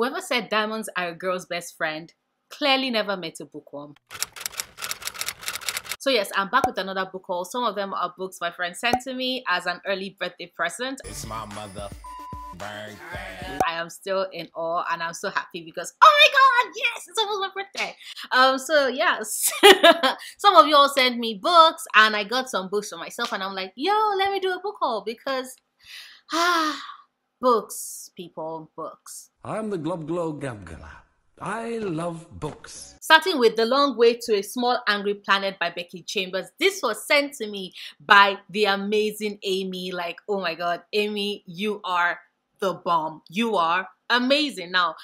Whoever said diamonds are a girl's best friend clearly never met a bookworm. So yes, I'm back with another book haul. Some of them are books my friend sent to me as an early birthday present. It's my mother birthday. I am still in awe and I'm so happy because, oh my god, yes, it's almost my birthday. So yes, some of you all sent me books and I got some books for myself and I'm like, yo, let me do a book haul because books, people, books. I'm the Glob Glow Gabgala. I love books. Starting with The Long Way to a Small Angry Planet by Becky Chambers. This was sent to me by the amazing Amy. Like, oh my god, Amy, you are the bomb. You are amazing. Now,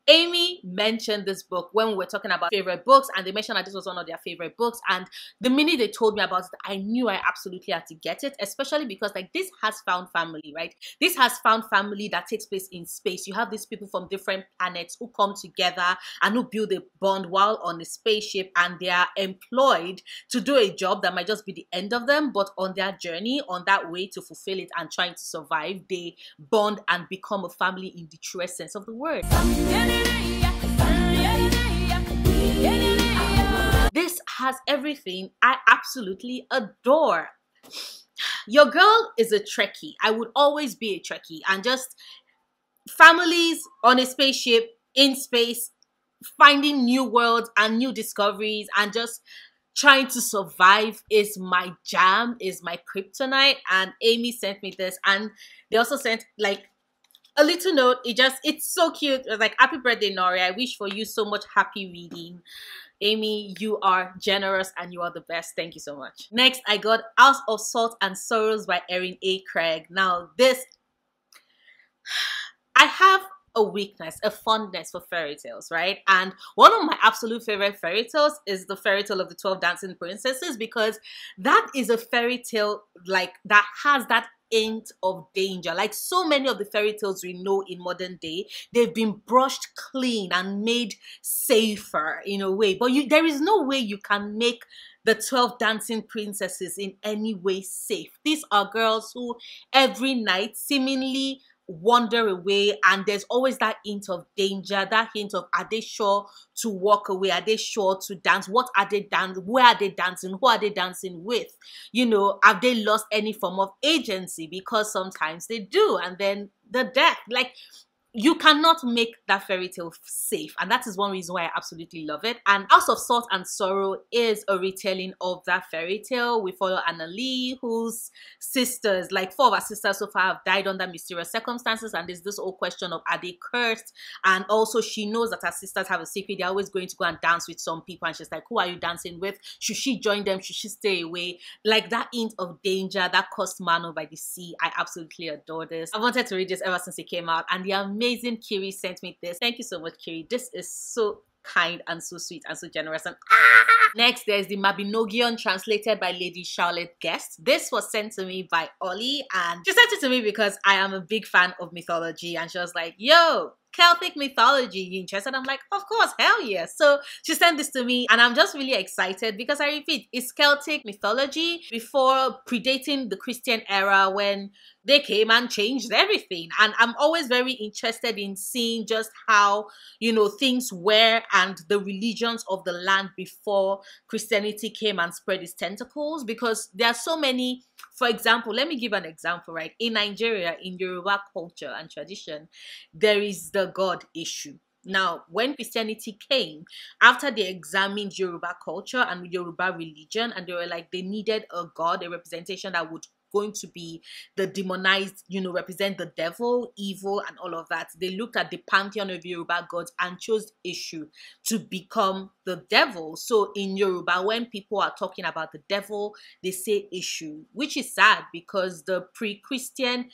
Amy mentioned this book when we were talking about favorite books, and they mentioned that this was one of their favorite books. And the minute they told me about it, I knew I absolutely had to get it, especially because like this has found family, right? This has found family that takes place in space. You have these people from different planets who come together and who build a bond while on a spaceship, and they are employed to do a job that might just be the end of them, but on their journey, on that way to fulfill it and trying to survive, they bond and become a family in the truest sense of the word. This has everything I absolutely adore. Your girl is a Trekkie. I would always be a Trekkie, and just families on a spaceship in space, finding new worlds and new discoveries and just trying to survive is my jam, is my kryptonite. And Amy sent me this, and they also sent like a little note. It's so cute. It was like, happy birthday, Nori. I wish for you so much happy reading. Amy, you are generous and you are the best. Thank you so much. Next, I got House of Salt and Sorrows by Erin A. Craig. Now, this, I have a weakness, a fondness for fairy tales, right? And one of my absolute favorite fairy tales is the fairy tale of the 12 Dancing Princesses, because that is a fairy tale like that has that hint of danger. Like so many of the fairy tales we know in modern day, they've been brushed clean and made safer in a way, but there is no way you can make the 12 Dancing Princesses in any way safe. These are girls who every night seemingly wander away, and there's always that hint of danger, that hint of, are they sure to walk away? Are they sure to dance? What are they dancing? Where are they dancing? Who are they dancing with? You know, have they lost any form of agency? Because sometimes they do. And then the death, like, you cannot make that fairy tale safe, and that is one reason why I absolutely love it. And House of Salt and Sorrow is a retelling of that fairy tale. We follow Anna Lee, whose sisters, like 4 of her sisters so far, have died under mysterious circumstances, and there's this whole question of, are they cursed? And also she knows that her sisters have a secret. They're always going to go and dance with some people, and she's like, who are you dancing with? Should she join them? Should she stay away? Like that hint of danger, that cursed manor by the sea. I absolutely adore this. I wanted to read this ever since it came out, and the amazing Kiri sent me this. Thank you so much, Kiri. This is so kind and so sweet and so generous. And next, there's the Magnegian, translated by Lady Charlotte Guest. This was sent to me by Ollie, and she sent it to me because I am a big fan of mythology, and she was like, yo, Celtic mythology, you interested? I'm like, of course, hell yeah. So she sent this to me, and I'm just really excited because, I repeat, it's Celtic mythology before predating the Christian era, when they came and changed everything. And I'm always very interested in seeing just how, you know, things were and the religions of the land before Christianity came and spread its tentacles, because there are so many. For example, let me give an example, right? In Nigeria, in Yoruba culture and tradition, there is the God issue. Now, when Christianity came, after they examined Yoruba culture and Yoruba religion, and they were like, they needed a God, a representation that would going to be the demonized, you know, represent the devil, evil, and all of that. They looked at the pantheon of Yoruba gods and chose Eshu to become the devil. So in Yoruba, when people are talking about the devil, they say Eshu, which is sad because the pre-Christian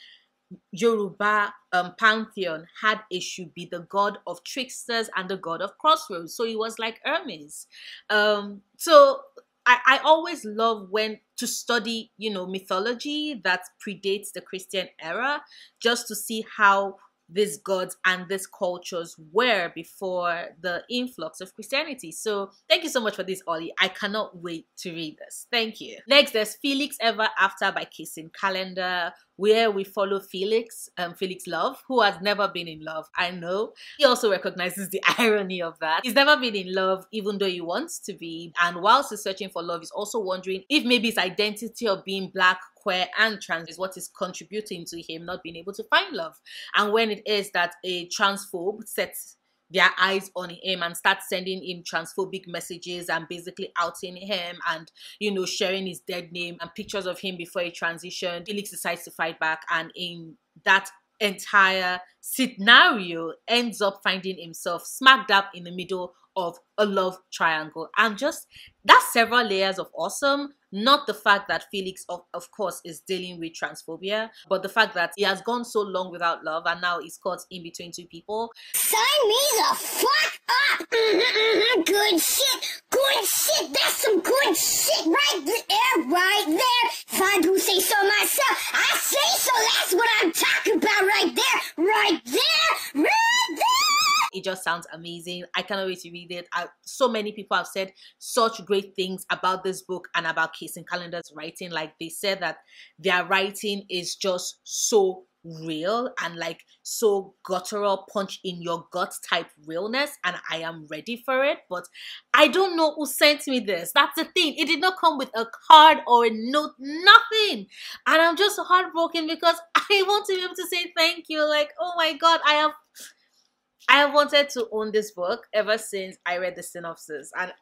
Yoruba pantheon had Eshu be the god of tricksters and the god of crossroads. So it was like Hermes. So I always love when to study, you know, mythology that predates the Christian era, just to see how these gods and these cultures were before the influx of Christianity. So thank you so much for this, Ollie. I cannot wait to read this. Thank you. Next, there's Felix Ever After by Kissing Calendar. where we follow Felix, Felix Love, who has never been in love. I know. He also recognizes the irony of that. He's never been in love, even though he wants to be. And whilst he's searching for love, he's also wondering if maybe his identity of being black, queer, and trans is what is contributing to him not being able to find love. And when it is that a transphobe sets their eyes on him and start sending him transphobic messages and basically outing him and, you know, sharing his dead name and pictures of him before he transitioned, Felix decides to fight back, and in that entire scenario ends up finding himself smack dab in the middle of a love triangle. And just, that's several layers of awesome. Not the fact that Felix, of course, is dealing with transphobia, but the fact that he has gone so long without love and now he's caught in between two people. Sign me the fuck up! Good shit! Good shit! That's some good shit right there, right there! If I do say so myself, I say so! That's what I'm talking about right there! Right there! Right there! It just sounds amazing. I cannot wait to read it. So many people have said such great things about this book and about Casey Calendar's writing. Like, they said that their writing is just so real and like so guttural, punch in your gut type realness, and I am ready for it. But I don't know who sent me this. That's the thing. It did not come with a card or a note, nothing. And I'm just heartbroken because I want to be able to say thank you. Like, oh my God, I have wanted to own this book ever since I read the synopsis, and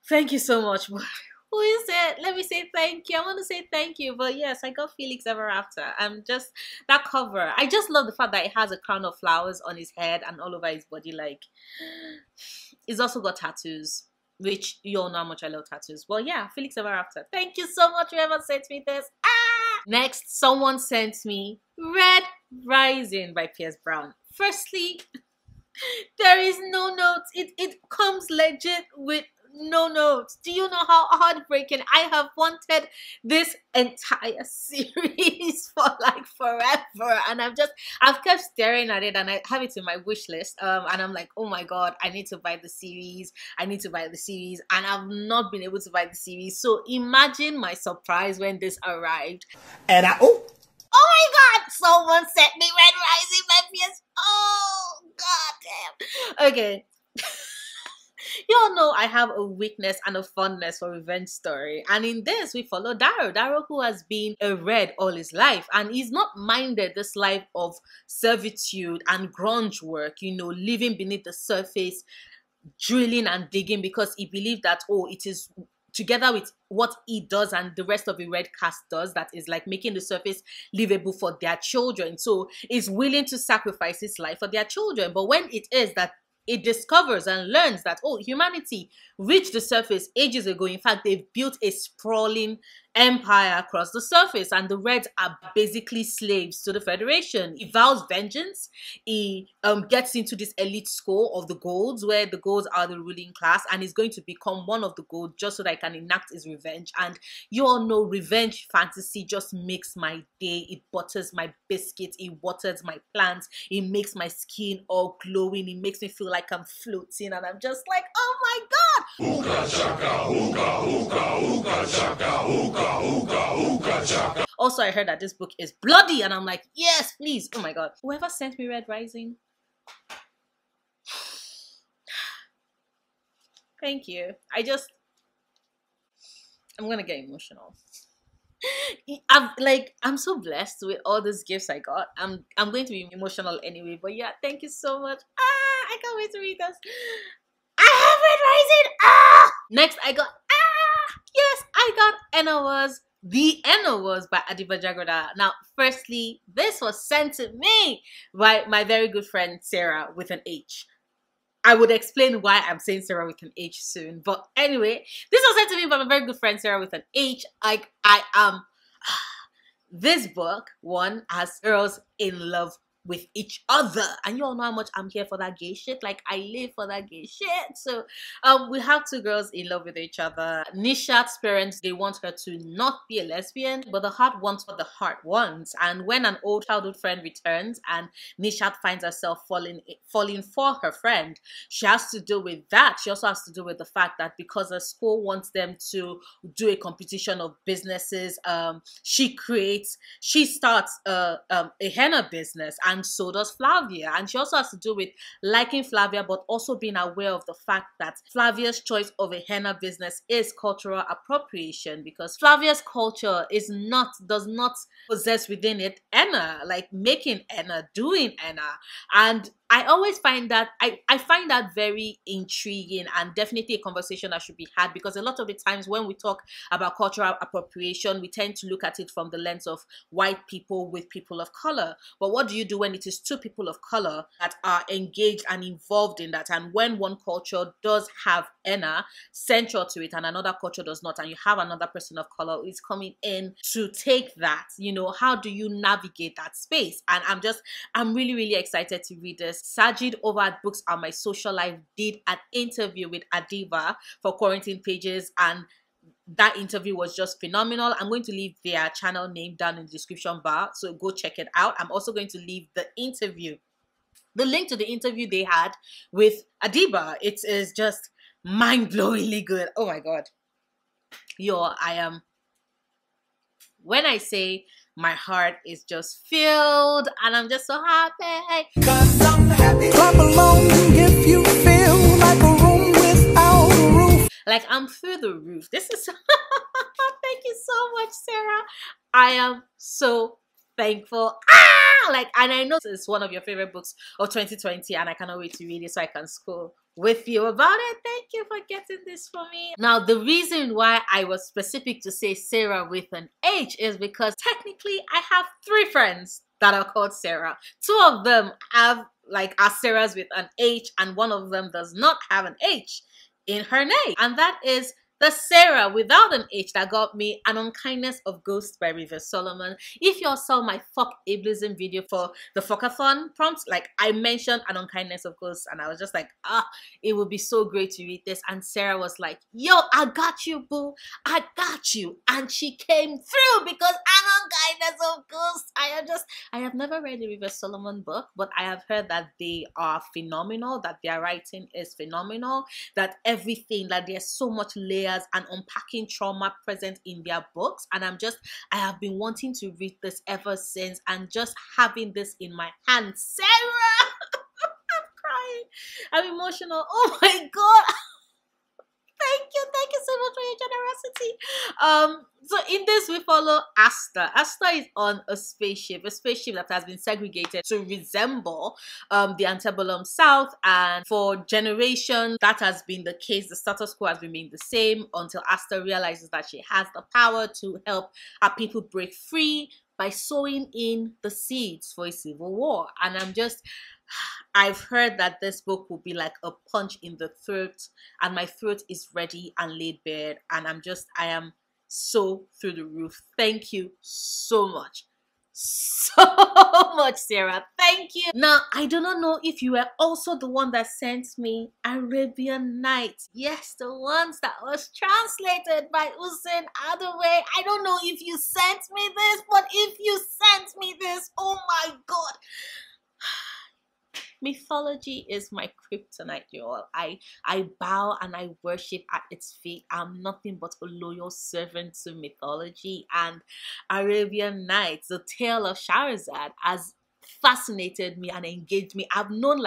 thank you so much. Who is it? Let me say thank you. I want to say thank you, but yes, I got Felix Ever After. I'm just, that cover, I just love the fact that it has a crown of flowers on his head and all over his body. Like, he's also got tattoos, which you all know how much I love tattoos. Well, yeah, Felix Ever After. Thank you so much, whoever sent me this. Next, someone sent me Red Rising by Pierce Brown. Firstly, there is no notes. It comes legit with no notes. Do you know how heartbreaking? I have wanted this entire series for like forever, and I've kept staring at it, and I have it in my wish list, and I'm like, oh my God, I need to buy the series. I need to buy the series, and I've not been able to buy the series. So imagine my surprise when this arrived, and oh my God, someone sent me Red Rising by Pierce. Oh God damn. Okay. You all know I have a weakness and a fondness for revenge story, and in this we follow Darrow, who has been a red all his life, and he's not minded this life of servitude and grunge work, you know, living beneath the surface, drilling and digging, because he believed that, oh, it is together with what he does and the rest of the red cast does that is like making the surface livable for their children. So he's willing to sacrifice his life for their children. But when it is that it discovers and learns that, oh, humanity reached the surface ages ago. In fact, they've built a sprawling empire across the surface, and the Reds are basically slaves to the Federation. He vows vengeance. He gets into this elite school of the Golds, where the Golds are the ruling class, and he's going to become one of the Golds just so that he can enact his revenge. And you all know revenge fantasy just makes my day. It butters my biscuits. It waters my plants. It makes my skin all glowing. It makes me feel like I'm floating, and I'm just like, oh my God. Ooga chaka, ooga, ooga, ooga chaka, ooga. Also, I heard that this book is bloody, and I'm like, yes, please. Oh my God. Whoever sent me Red Rising, thank you. I'm gonna get emotional. I'm so blessed with all these gifts I got. I'm going to be emotional anyway, but yeah, thank you so much. I can't wait to read this. I have Red Rising. Next I got yes, I got Enowers. The Enowers by Adiba Jagoda. Now, firstly, this was sent to me by my very good friend Sarah with an H. I would explain why I'm saying Sarah with an H soon. But anyway, this was sent to me by my very good friend Sarah with an H. I am... This book, one, has girls in love with each other. And you all know how much I'm here for that gay shit. Like, I live for that gay shit. So we have two girls in love with each other. Nishat's parents, they want her to not be a lesbian, but the heart wants what the heart wants. And when an old childhood friend returns and Nishat finds herself falling for her friend, she has to deal with that. She also has to deal with the fact that because her school wants them to do a competition of businesses, she starts a henna business, and so does Flavia. And she also has to do with liking Flavia, but also being aware of the fact that Flavia's choice of a henna business is cultural appropriation, because Flavia's culture does not possess within it henna, like making henna, doing henna. And I always find that I find that very intriguing, and definitely a conversation that should be had, because a lot of the times when we talk about cultural appropriation, we tend to look at it from the lens of white people with people of color. But what do you do when it is two people of color that are engaged and involved in that? And when one culture does have henna central to it and another culture does not, and you have another person of color who is coming in to take that, you know, how do you navigate that space? And I'm really, really excited to read this. Sajid over at Books Are My Social Life did an interview with Adiva for Quarantine Pages, and that interview was just phenomenal. I'm going to leave their channel name down in the description bar, so go check it out. I'm also going to leave the link to the interview they had with Adiba. It is just mind-blowingly good. Oh my god. When I say my heart is just filled and I'm just so happy. 'Cause I'm happy. Clap along if you feel like a room without a roof. Like, I'm through the roof. This is thank you so much, Sarah. I am so thankful. And I know it's one of your favorite books of 2020, and I cannot wait to read it so I can school with you about it. Thank you for getting this for me. Now, the reason why I was specific to say Sarah with an H is because technically I have 3 friends that are called Sarah. 2 of them are Sarahs with an H, and one of them does not have an H in her name, and that is the Sarah without an H that got me An Unkindness of Ghosts by River Solomon. If you all saw my fuck ableism video for the fuckathon prompt, I mentioned An Unkindness of Ghosts, and I was just like, it would be so great to read this. And Sarah was like, yo, I got you, boo, I got you. And she came through, because An Unkindness of Ghosts, I have never read a River Solomon book, but I have heard that they are phenomenal, that their writing is phenomenal, that everything, that there's so much layer and unpacking trauma present in their books. And I have been wanting to read this ever since, and just having this in my hand, Sarah, I'm crying, I'm emotional. Oh my god. Thank you so much for your generosity. So in this we follow Asta. Asta is on a spaceship that has been segregated to resemble the antebellum South, and for generations that has been the case. The status quo has remained the same until Asta realizes that she has the power to help her people break free by sowing in the seeds for a civil war. And I've heard that this book will be like a punch in the throat, and my throat is ready and laid bare, and I am so through the roof. Thank you so much. So much, Sarah. Thank you. Now, I do not know if you were also the one that sent me Arabian Nights. Yes, the ones that was translated by Hussein Adaway. I don't know if you sent me this, but if you sent me this, oh my god. Mythology is my kryptonite, y'all. I bow and I worship at its feet. I'm nothing but a loyal servant to mythology. And Arabian Nights, the tale of Shahrazad, has fascinated me and engaged me. I've known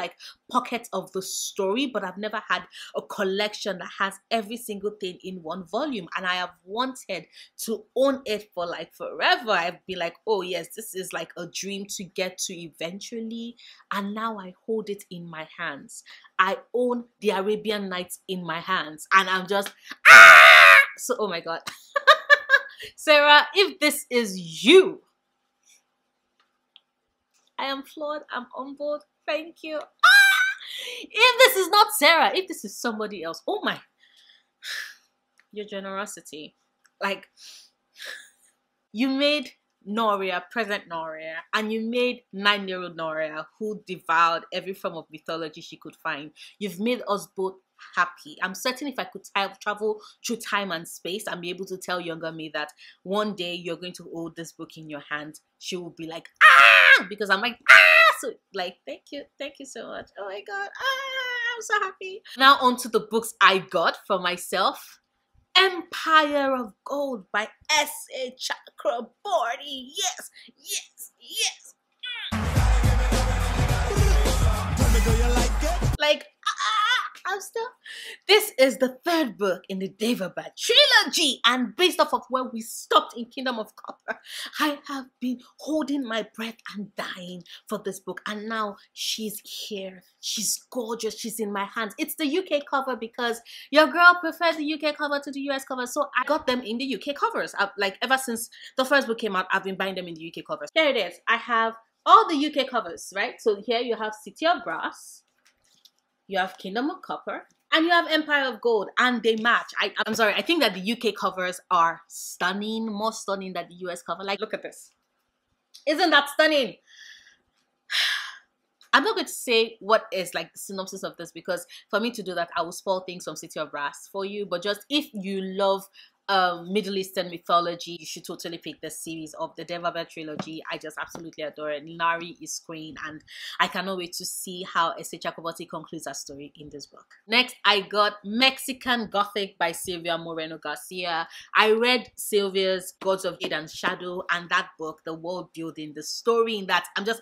pockets of the story, but I've never had a collection that has every single thing in one volume, and I have wanted to own it for forever. I've been like, oh yes, this is a dream to get to eventually, and now I hold it in my hands. I own the Arabian Nights in my hands, and I'm just so, oh my god. Sarah, if this is you, I am floored. I'm humbled. Thank you. If this is not Sarah, if this is somebody else, oh my, your generosity. You made Noria, present Noria, and you made 9-year-old Noria who devoured every form of mythology she could find. You've made us both happy. I'm certain if I could travel through time and space and be able to tell younger me that one day you're going to hold this book in your hand, she will be like, ah, because I'm like, ah, so like, thank you so much. Oh my god, ah, I'm so happy. Now on to the books I got for myself. Empire of Gold by S.A. Chakraborty. Yes, yes, yes. Like, I'm still. This is the third book in the Devabad trilogy, and based off of where we stopped in Kingdom of Copper, I have been holding my breath and dying for this book, and now she's here. She's gorgeous. She's in my hands. It's the UK cover because your girl prefers the UK cover to the US cover, so I got them in the UK covers. Like ever since the first book came out, I've been buying them in the UK covers. Here it is. I have all the UK covers, right? So here you have City of Brass. You have Kingdom of Copper, and you have Empire of Gold, and they match. I'm sorry, I think that the UK covers are stunning, more stunning than the US cover. Like, look at this. Isn't that stunning? I'm not going to say what is like the synopsis of this because for me to do that, I will spoil things from City of Brass for you. But just if you love Middle Eastern mythology, you should totally pick this series of the Devabad trilogy. I just absolutely adore it. Nari is queen, and I cannot wait to see how S.A. Chakraborty concludes her story in this book. Next, I got Mexican Gothic by Silvia Moreno Garcia. I read Silvia's Gods of Hate and Shadow, and that book, the world building, the story in that, I'm just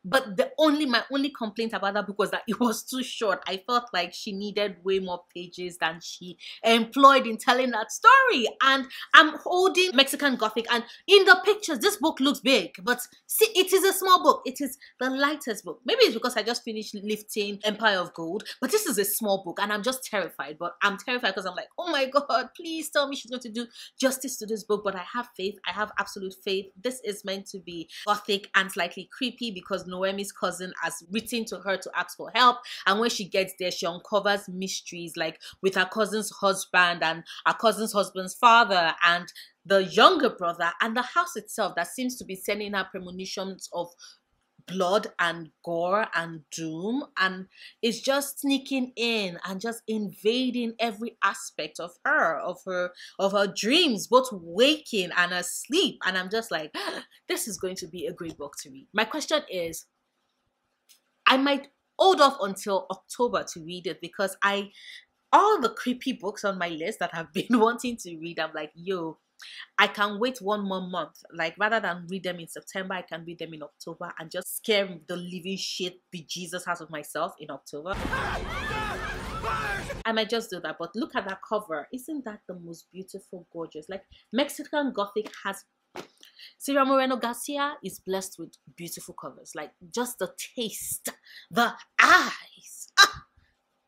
but my only complaint about that book was that it was too short. I felt like she needed way more pages than she employed in telling that story. And I'm holding Mexican Gothic, and in the pictures this book looks big, but see, it is a small book. It is the lightest book. Maybe it's because I just finished lifting Empire of Gold, but this is a small book and I'm just terrified. But I'm terrified because I'm like, oh my god, please tell me she's going to do justice to this book. But I have faith. I have absolute faith. This is meant to be gothic and slightly creepy because Noemi's cousin has written to her to ask for help, and when she gets there she uncovers mysteries like with her cousin's husband and her cousin's husband's father and the younger brother, and the house itself that seems to be sending her premonitions of blood and gore and doom, and it's just sneaking in and just invading every aspect of her dreams, both waking and asleep. And I'm just like, this is going to be a great book to read. My question is, I might hold off until October to read it because all the creepy books on my list that I've been wanting to read, I'm like, yo, I can wait one more month. Like, rather than read them in September, I can read them in October and just scare the living shit bejesus out of myself in October. I might just do that. But look at that cover. Isn't that the most beautiful, gorgeous? Like, Mexican Gothic has... Silvia Moreno Garcia is blessed with beautiful covers. Like, just the taste, the eyes.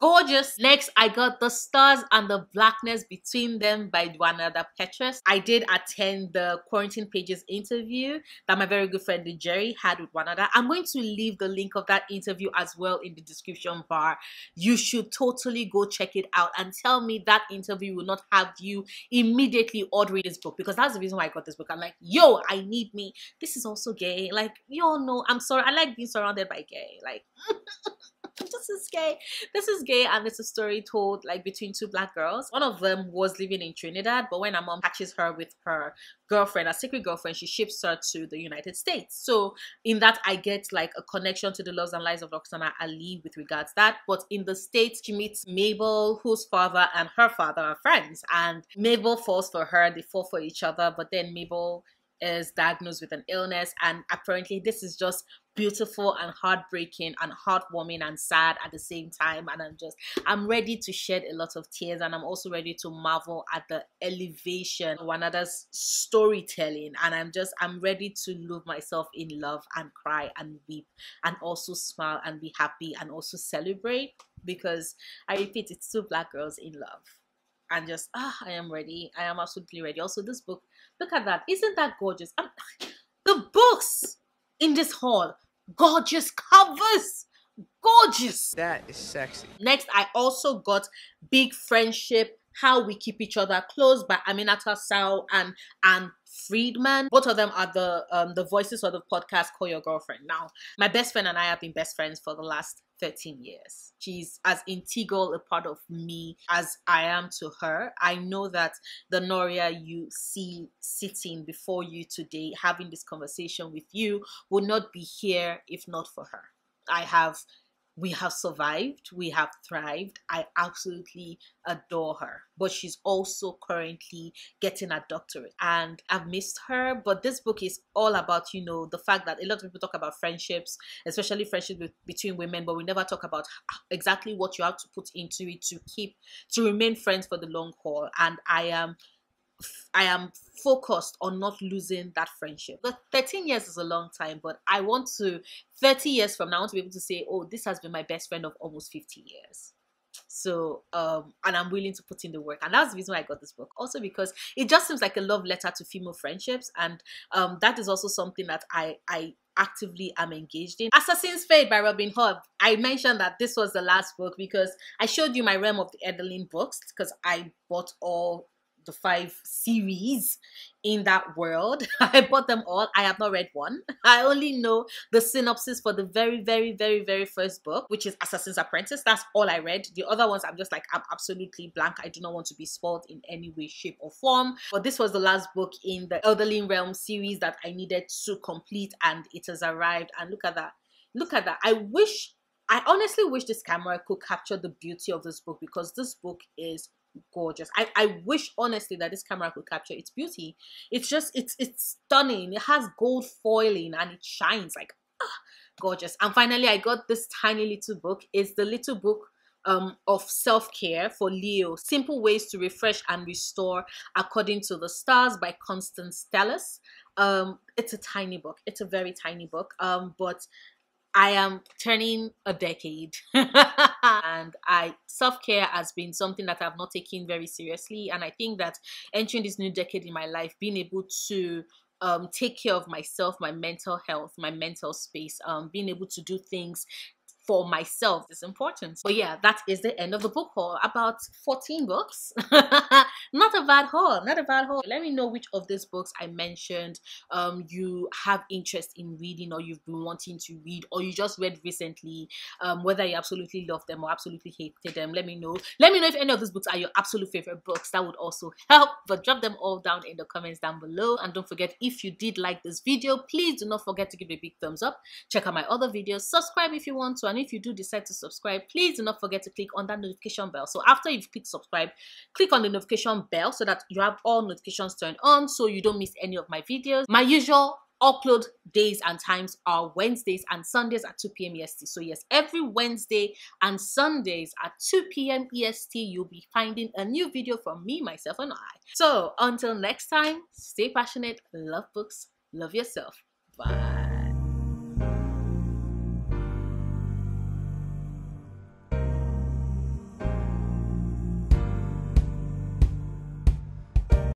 Gorgeous. Next, I got The Stars and the Blackness Between Them by Juanada Petres. I did attend the Quarantine Pages interview that my very good friend Jerry had with Juanada. I'm going to leave the link of that interview as well in the description bar. You should totally go check it out and tell me that interview will not have you immediately ordering this book, because that's the reason why I got this book. I'm like, yo, I need me. This is also gay. Like, you all know, I'm sorry. I like being surrounded by gay. Like, this is gay. This is gay, and it's a story told like between two black girls. One of them was living in Trinidad, but when her mom catches her with her girlfriend, a secret girlfriend, she ships her to the United States. So in that, I get like a connection to the loves and lives of Roxana Ali with regards to that. But in the States, she meets Mabel, whose father and her father are friends, and Mabel falls for her. They fall for each other, but then Mabel is diagnosed with an illness, and apparently this is just beautiful and heartbreaking and heartwarming and sad at the same time. And I'm ready to shed a lot of tears, and I'm also ready to marvel at the elevation of another's storytelling. And I'm ready to lose myself in love and cry and weep and also smile and be happy and also celebrate, because I repeat, it's two black girls in love. And just, I am ready. I am absolutely ready. Also, this book, look at that. Isn't that gorgeous? The books in this haul, gorgeous covers. Gorgeous. That is sexy. Next, I also got Big Friendship How We Keep Each Other Close by Aminata Sao and Friedman. Both of them are the voices of the podcast Call Your Girlfriend. Now, my best friend and I have been best friends for the last 13 years. She's as integral a part of me as I am to her. I know that the Noria you see sitting before you today, having this conversation with you, would not be here if not for her. We have survived, we have thrived. I absolutely adore her, but she's also currently getting a doctorate and I've missed her. But this book is all about, the fact that a lot of people talk about friendships, especially friendships between women, but we never talk about exactly what you have to put into it to remain friends for the long haul. And I am focused on not losing that friendship. The 13 years is a long time, but I want to, 30 years from now, I want to be able to say, oh, this has been my best friend of almost 50 years. So, and I'm willing to put in the work. And that's the reason why I got this book. Also because it just seems like a love letter to female friendships. And that is also something that I actively am engaged in. Assassin's Fate by Robin Hood. I mentioned that this was the last book because I showed you my Realm of the Edelin books because I bought all the 5 series in that world. I bought them all. I have not read one. I only know the synopsis for the very, very, very, very first book, which is Assassin's Apprentice. That's all I read. The other ones, I'm just like, I'm absolutely blank. I do not want to be spoiled in any way, shape, or form. But this was the last book in the Elderling Realm series that I needed to complete, and it has arrived. And look at that. Look at that. I honestly wish this camera could capture the beauty of this book because this book is gorgeous. I wish honestly that this camera could capture its beauty. It's just it's stunning. It has gold foiling and it shines like gorgeous. And finally I got this tiny little book. It's the little book of self-care for Leo, Simple Ways to Refresh and Restore According to the Stars by Constance Stellis. It's a tiny book. It's a very tiny book, but I am turning a decade and self-care has been something that I've not taken very seriously, and I think that entering this new decade in my life, being able to take care of myself, my mental health, my mental space, being able to do things for myself is important. But yeah, that is the end of the book haul. About 14 books. Not a bad haul, not a bad haul. Let me know which of these books I mentioned you have interest in reading, or you've been wanting to read, or you just read recently, whether you absolutely love them or absolutely hated them. Let me know. Let me know if any of these books are your absolute favorite books. That would also help. But drop them all down in the comments down below. And don't forget, if you did like this video, please do not forget to give it a big thumbs up. Check out my other videos. Subscribe if you want to. And if you do decide to subscribe, please do not forget to click on that notification bell. So after you've clicked subscribe, click on the notification bell so that you have all notifications turned on so you don't miss any of my videos. My usual upload days and times are Wednesdays and Sundays at 2 p.m. EST. So yes, every Wednesday and Sundays at 2 p.m. EST, you'll be finding a new video from me, myself, and I. So until next time, stay passionate, love books, love yourself. Bye.